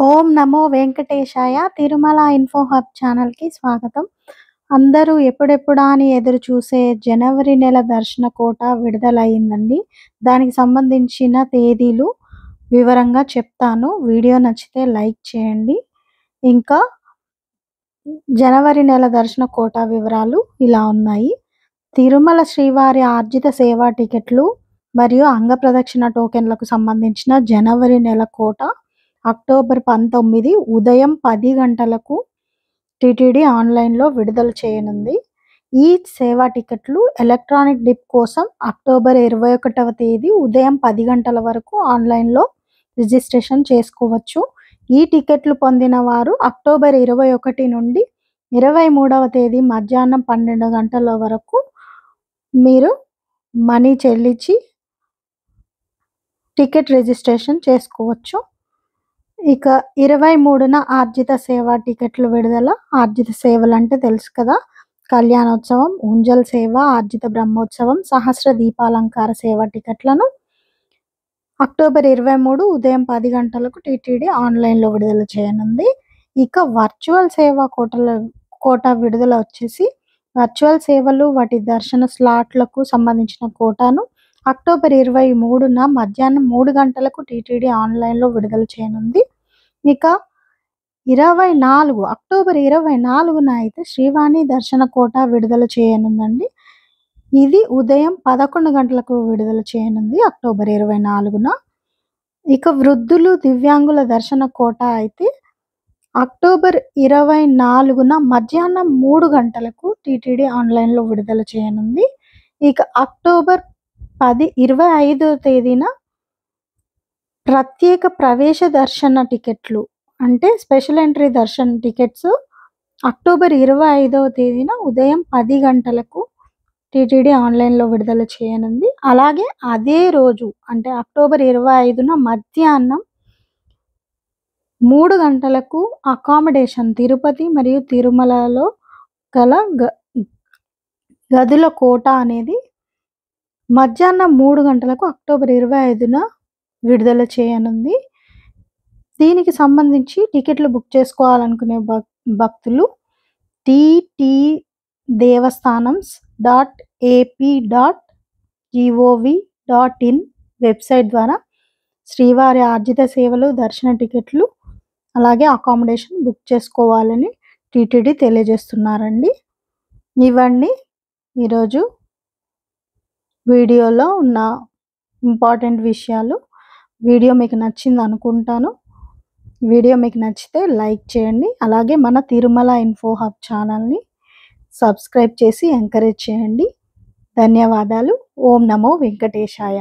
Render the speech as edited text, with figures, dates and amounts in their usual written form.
ఓం నమో వెంకటేశాయ. Tirumala info hub ఛానల్‌కి స్వాగతం. అందరూ ఎప్పుడెప్పుడా అని ఎదురు చూసే జనవరి నెల దర్శన కోట విడుదలయిందండి. దానికి సంబంధించిన తేదీలు వివరంగా చెప్తాను. వీడియో నచ్చితే లైక్ చేయండి. ఇంకా జనవరి నెల దర్శన కోట వివరాలు ఇలా ఉన్నాయి. తిరుమల శ్రీవారి ఆర్జిత సేవా టికెట్లు మరియు అంగప్రదక్షిణ టోకెన్లకు సంబంధించిన జనవరి నెల కోట అక్టోబర్ 19 ఉదయం 10 గంటలకు టీటీడీ ఆన్లైన్‌లో విడుదల చేయనుంది. ఈ సేవా టికెట్లు ఎలక్ట్రానిక్ డిప్ కోసం అక్టోబర్ 21వ తేదీ ఉదయం 10 గంటల వరకు ఆన్లైన్‌లో రిజిస్ట్రేషన్ చేసుకోవచ్చు. ఈ టికెట్లు పొందిన వారు అక్టోబర్ 21 నుండి 23వ తేదీ మధ్యాహ్నం 12 గంటల వరకు మీరు మనీ చెల్లించి టికెట్ రిజిస్ట్రేషన్ చేసుకోవచ్చు. ఇక 23న ఆర్జిత సేవా టికెట్లు విడుదల. ఆర్జిత సేవలంటే తెలుసు కదా! కళ్యాణోత్సవం, ఉంజల్ సేవ, ఆర్జిత బ్రహ్మోత్సవం, సహస్ర దీపాలంకార సేవా టికెట్లను అక్టోబర్ 23 ఉదయం 10 గంటలకు టీటీడీ ఆన్లైన్‌లో విడుదల చేయనుంది. ఇక వర్చువల్ సేవా కోటా విడుదల వచ్చేసి వర్చువల్ సేవలు వాటి దర్శన స్లాట్లకు సంబంధించిన కోటాను అక్టోబర్ 23న మధ్యాహ్నం 3 గంటలకు టీటీడీ ఆన్లైన్‌లో విడుదల చేయనుంది. ఇక అక్టోబర్ 24న అయితే శ్రీవాణి దర్శన కోట విడుదల చేయనుందండి. ఇది ఉదయం 11 గంటలకు విడుదల చేయనుంది అక్టోబర్ 24న. ఇక వృద్ధులు, దివ్యాంగుల దర్శన కోట అయితే అక్టోబర్ 24న మధ్యాహ్నం 3 గంటలకు టీటీడీ ఆన్లైన్‌లో విడుదల చేయనుంది. ఇక అక్టోబర్ 25వ తేదీన ప్రత్యేక ప్రవేశ దర్శన టికెట్లు అంటే special entry darshan tickets October 25వ తేదీన ఉదయం 10 గంటలకు టీటీడీ ఆన్లైన్‌లో విడుదల చేయనుంది. అలాగే అదే రోజు అంటే అక్టోబర్ 25న మధ్యాహ్నం 3 గంటలకు అకామిడేషన్ తిరుపతి మరియు తిరుమలలో గల గదుల కోట అనేది మధ్యాహ్నం 3 గంటలకు అక్టోబర్ 25న విడుదల చేయనుంది. దీనికి సంబంధించి టికెట్లు బుక్ చేసుకోవాలనుకునే భక్తులు ttdevastanams.ap.gov.in వెబ్సైట్ ద్వారా శ్రీవారి ఆర్జిత సేవలు, దర్శన టికెట్లు అలాగే అకామిడేషన్ బుక్ చేసుకోవాలని టీటీడీ తెలియజేస్తున్నారండి. ఇవన్నీ ఈరోజు వీడియోలో ఉన్న ఇంపార్టెంట్ విషయాలు. వీడియో మీకు నచ్చింది అనుకుంటాను. వీడియో మీకు నచ్చితే లైక్ చేయండి. అలాగే మన తిరుమల ఇన్ఫో హబ్ ఛానల్‌ని సబ్స్క్రైబ్ చేసి ఎంకరేజ్ చేయండి. ధన్యవాదాలు. ఓం నమో వెంకటేశాయ.